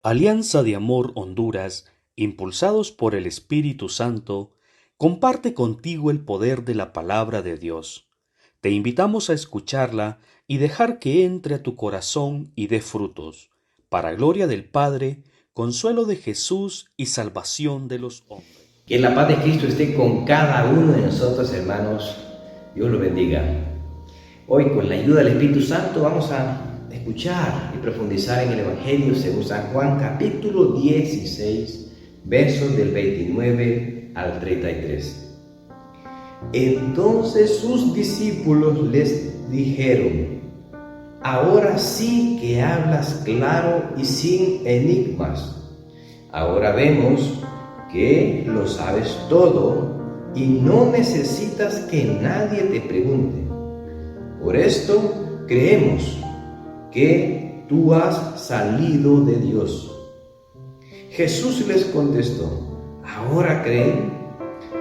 Alianza de Amor Honduras, impulsados por el Espíritu Santo, comparte contigo el poder de la palabra de Dios. Te invitamos a escucharla y dejar que entre a tu corazón y dé frutos, para gloria del Padre, consuelo de Jesús y salvación de los hombres. Que la paz de Cristo esté con cada uno de nosotros, hermanos. Dios lo bendiga. Hoy, con la ayuda del Espíritu Santo, vamos a escuchar y profundizar en el Evangelio según San Juan, capítulo 16, versos del 29 al 33. Entonces sus discípulos les dijeron: ahora sí que hablas claro y sin enigmas. Ahora vemos que lo sabes todo y no necesitas que nadie te pregunte. Por esto creemos que tú has salido de Dios. Jesús les contestó: ¿ahora creen?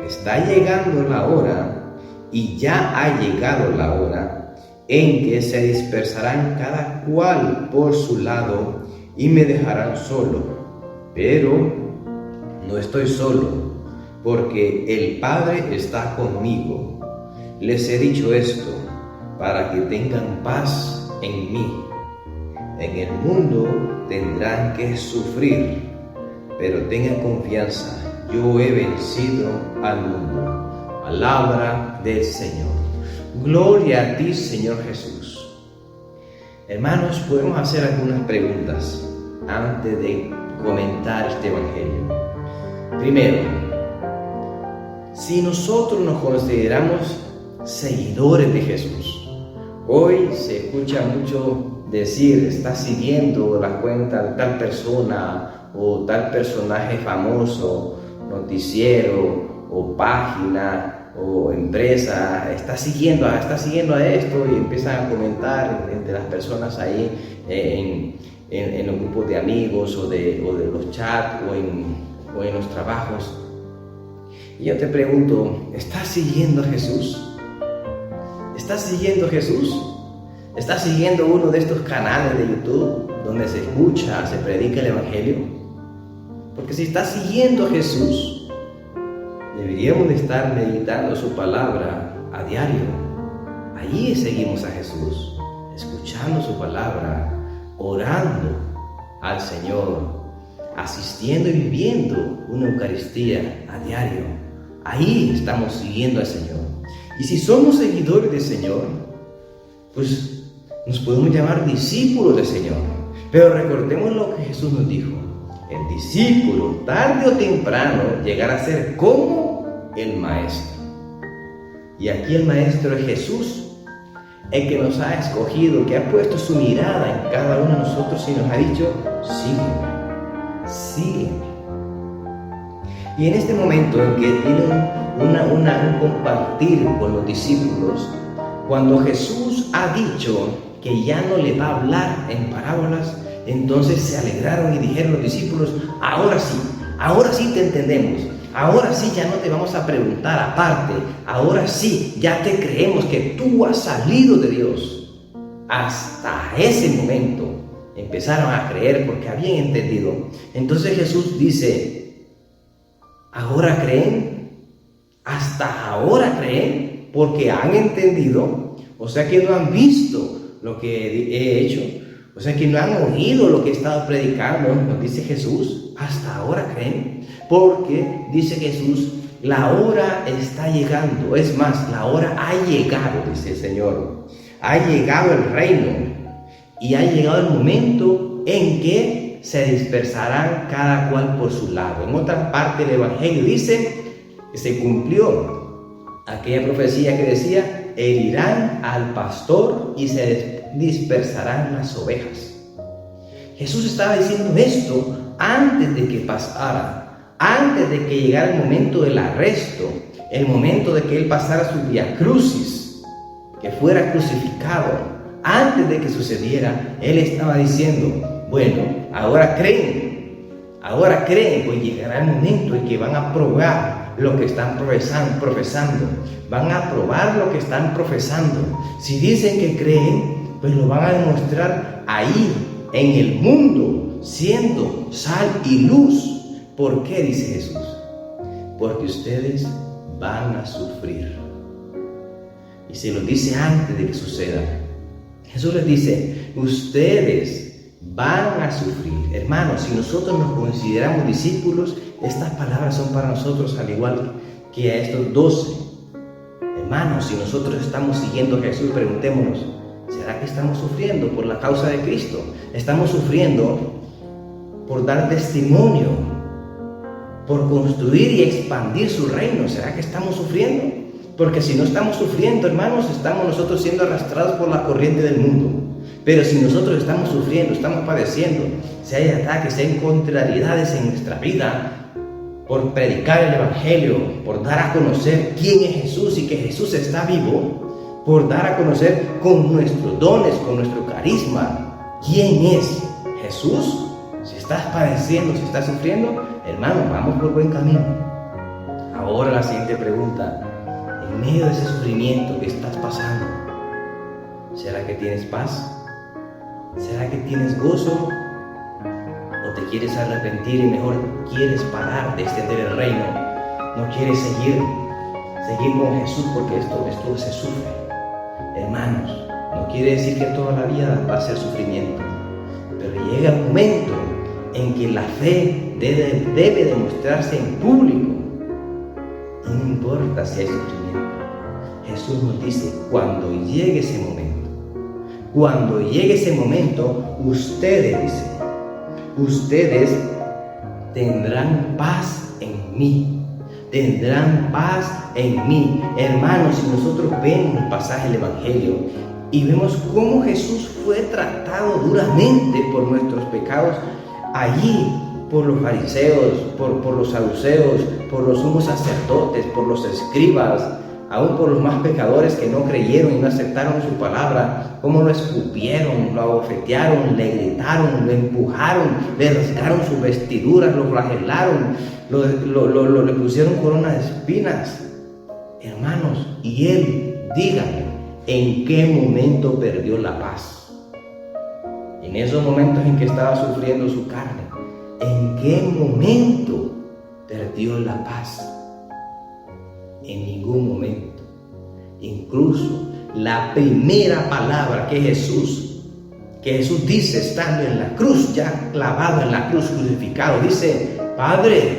Está llegando la hora, y ya ha llegado la hora, en que se dispersarán cada cual por su lado y me dejarán solo. Pero no estoy solo, porque el Padre está conmigo. Les he dicho esto para que tengan paz en mí. En el mundo tendrán que sufrir, pero tengan confianza, yo he vencido al mundo. Palabra del Señor. Gloria a ti, Señor Jesús. Hermanos, podemos hacer algunas preguntas antes de comentar este Evangelio. Primero, si nosotros nos consideramos seguidores de Jesús, hoy se escucha mucho decir: está siguiendo la cuenta de tal persona o tal personaje famoso, noticiero o página o empresa, está siguiendo a esto, y empiezan a comentar entre las personas ahí en los grupos de amigos o de los chats o en los trabajos. Y yo te pregunto: ¿estás siguiendo a Jesús? ¿Estás siguiendo a Jesús? ¿Estás siguiendo uno de estos canales de YouTube donde se escucha, se predica el Evangelio? Porque si estás siguiendo a Jesús, deberíamos de estar meditando su palabra a diario. Allí seguimos a Jesús, escuchando su palabra, orando al Señor, asistiendo y viviendo una Eucaristía a diario. Ahí estamos siguiendo al Señor. Y si somos seguidores del Señor, pues nos podemos llamar discípulos del Señor. Pero recordemos lo que Jesús nos dijo: el discípulo, tarde o temprano, llegará a ser como el Maestro. Y aquí el Maestro es Jesús, el que nos ha escogido, que ha puesto su mirada en cada uno de nosotros y nos ha dicho: sígueme. Y en este momento en que tienen un compartir con los discípulos, cuando Jesús ha dicho que ya no le va a hablar en parábolas, entonces se alegraron y dijeron los discípulos: ahora sí te entendemos, ahora sí ya no te vamos a preguntar aparte, ahora sí ya te creemos que tú has salido de Dios. Hasta ese momento empezaron a creer porque habían entendido. Entonces Jesús dice: ¿ahora creen? ¿Hasta ahora creen? Porque han entendido. O sea que no han visto lo que he hecho. O sea que no han oído lo que he estado predicando. Nos dice Jesús: ¿hasta ahora creen? Porque dice Jesús: la hora está llegando. Es más, la hora ha llegado, dice el Señor. Ha llegado el reino. Y ha llegado el momento en que se dispersarán cada cual por su lado. En otra parte del Evangelio dice que se cumplió aquella profecía que decía: herirán al pastor y se dispersarán las ovejas. Jesús estaba diciendo esto antes de que pasara, antes de que llegara el momento del arresto, el momento de que Él pasara su vía crucis, que fuera crucificado. Antes de que sucediera, Él estaba diciendo: bueno, ahora creen, pues llegará el momento en que van a probar lo que están profesando, van a probar lo que están profesando. Si dicen que creen, pues lo van a demostrar ahí, en el mundo, siendo sal y luz. ¿Por qué? Dice Jesús. Porque ustedes van a sufrir. Y se lo dice antes de que suceda. Jesús les dice, ustedes van a sufrir. Hermanos, si nosotros nos consideramos discípulos, estas palabras son para nosotros al igual que a estos 12. Hermanos, si nosotros estamos siguiendo a Jesús, preguntémonos, ¿será que estamos sufriendo por la causa de Cristo? ¿Estamos sufriendo por dar testimonio, por construir y expandir su reino? ¿Será que estamos sufriendo? Porque si no estamos sufriendo, hermanos, estamos nosotros siendo arrastrados por la corriente del mundo. Pero si nosotros estamos sufriendo, estamos padeciendo, si hay ataques, si hay contrariedades en nuestra vida, por predicar el Evangelio, por dar a conocer quién es Jesús y que Jesús está vivo, por dar a conocer con nuestros dones, con nuestro carisma, quién es Jesús. Si estás padeciendo, si estás sufriendo, hermano, vamos por buen camino. Ahora la siguiente pregunta, en medio de ese sufrimiento que estás pasando, ¿será que tienes paz? ¿Será que tienes gozo? ¿O te quieres arrepentir y mejor quieres parar de extender el reino? ¿No quieres seguir con Jesús porque esto se sufre? Hermanos, no quiere decir que toda la vida va a ser sufrimiento, pero llega un momento en que la fe debe demostrarse en público. Y no importa si hay sufrimiento. Jesús nos dice, cuando llegue ese momento, ustedes tendrán paz en mí. Tendrán paz en mí. Hermanos, si nosotros vemos el pasaje del Evangelio y vemos cómo Jesús fue tratado duramente por nuestros pecados, allí por los fariseos, por los saduceos, por los sumos sacerdotes, por los escribas, aún por los más pecadores que no creyeron y no aceptaron su palabra, cómo lo escupieron, lo abofetearon, le gritaron, lo empujaron, le rasgaron sus vestiduras, lo flagelaron, le pusieron corona de espinas. Hermanos, y él, díganme, ¿en qué momento perdió la paz? En esos momentos en que estaba sufriendo su carne, ¿en qué momento perdió la paz? En ningún momento. Incluso la primera palabra que Jesús dice estando en la cruz, ya clavado en la cruz, crucificado, dice, Padre,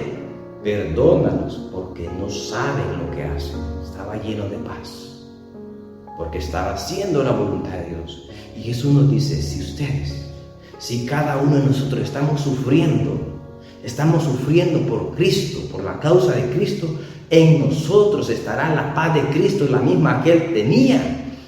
perdónalos porque no saben lo que hacen. Estaba lleno de paz porque estaba haciendo la voluntad de Dios. Y Jesús nos dice, si cada uno de nosotros estamos sufriendo por Cristo, por la causa de Cristo, en nosotros estará la paz de Cristo, la misma que él tenía.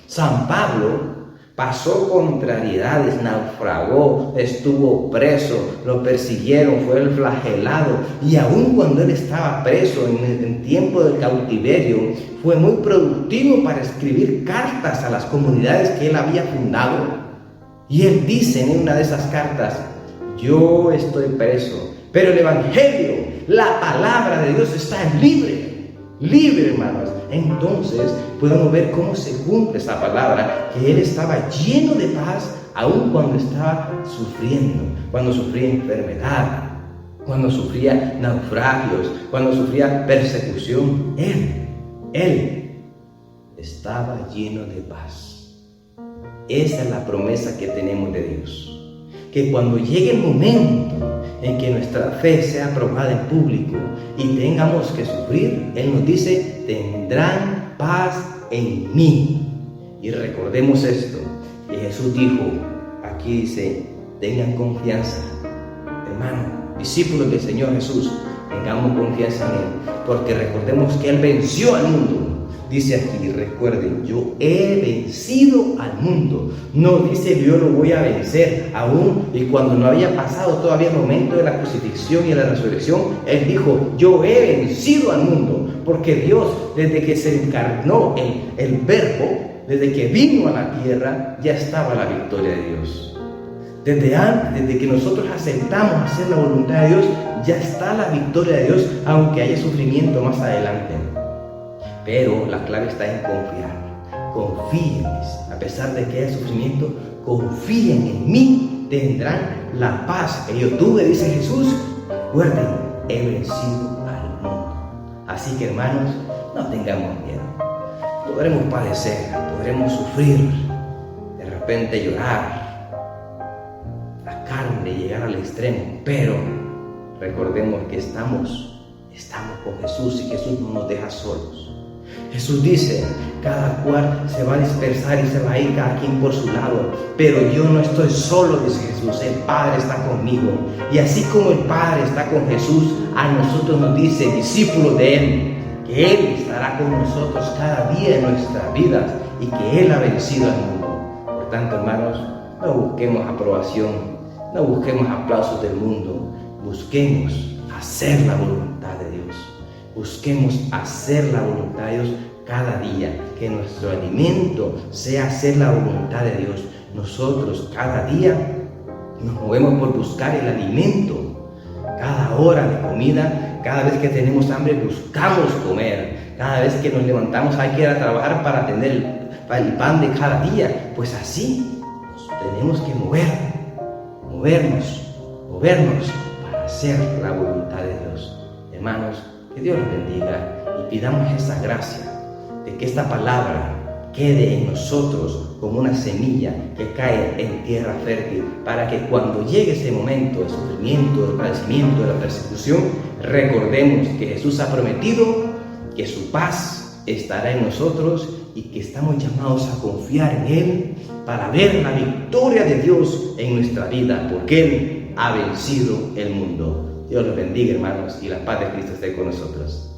San Pablo pasó contrariedades, naufragó, estuvo preso, lo persiguieron, fue el flagelado, y aun cuando él estaba preso en tiempo del cautiverio, fue muy productivo para escribir cartas a las comunidades que él había fundado. Y él dice en una de esas cartas, yo estoy preso, pero el Evangelio, la palabra de Dios está libre, hermanos. Entonces podemos ver cómo se cumple esa palabra, que él estaba lleno de paz, aun cuando estaba sufriendo, cuando sufría enfermedad, cuando sufría naufragios, cuando sufría persecución. Él estaba lleno de paz. Esa es la promesa que tenemos de Dios, que cuando llegue el momento en que nuestra fe sea probada en público y tengamos que sufrir, Él nos dice, tendrán paz en mí. Y recordemos esto, que Jesús dijo, aquí dice, tengan confianza. Hermano, discípulos del Señor Jesús, tengamos confianza en Él, porque recordemos que Él venció al mundo. Dice aquí, recuerden, yo he vencido al mundo. No dice yo lo voy a vencer aún. Y cuando no había pasado todavía el momento de la crucifixión y de la resurrección, Él dijo, yo he vencido al mundo. Porque Dios, desde que se encarnó el Verbo, desde que vino a la tierra, ya estaba la victoria de Dios. Desde antes, desde que nosotros aceptamos hacer la voluntad de Dios, ya está la victoria de Dios, aunque haya sufrimiento más adelante. Pero la clave está en confiar. Confíen, a pesar de que haya sufrimiento, confíen en mí, tendrán la paz que yo tuve, dice Jesús, recuerden, he vencido al mundo. Así que hermanos, no tengamos miedo. Podremos padecer, podremos sufrir, de repente llorar, la carne llegar al extremo, pero recordemos que estamos con Jesús y Jesús no nos deja solos. Jesús dice, cada cual se va a dispersar y se va a ir cada quien por su lado, pero yo no estoy solo, dice Jesús, el Padre está conmigo. Y así como el Padre está con Jesús, a nosotros nos dice, discípulos de Él, que Él estará con nosotros cada día en nuestras vidas y que Él ha vencido al mundo. Por tanto, hermanos, no busquemos aprobación, no busquemos aplausos del mundo, busquemos hacer la voluntad de Dios. Busquemos hacer la voluntad de Dios cada día, que nuestro alimento sea hacer la voluntad de Dios. Nosotros cada día nos movemos por buscar el alimento. Cada hora de comida, cada vez que tenemos hambre buscamos comer. Cada vez que nos levantamos hay que ir a trabajar para tener el pan de cada día. Pues así tenemos que movernos para hacer la voluntad de Dios. Hermanos, que Dios los bendiga y pidamos esa gracia de que esta palabra quede en nosotros como una semilla que cae en tierra fértil, para que cuando llegue ese momento de sufrimiento, de padecimiento, de la persecución, recordemos que Jesús ha prometido que su paz estará en nosotros y que estamos llamados a confiar en Él para ver la victoria de Dios en nuestra vida, porque Él ha vencido el mundo. Dios los bendiga, hermanos, y la paz de Cristo esté con nosotros.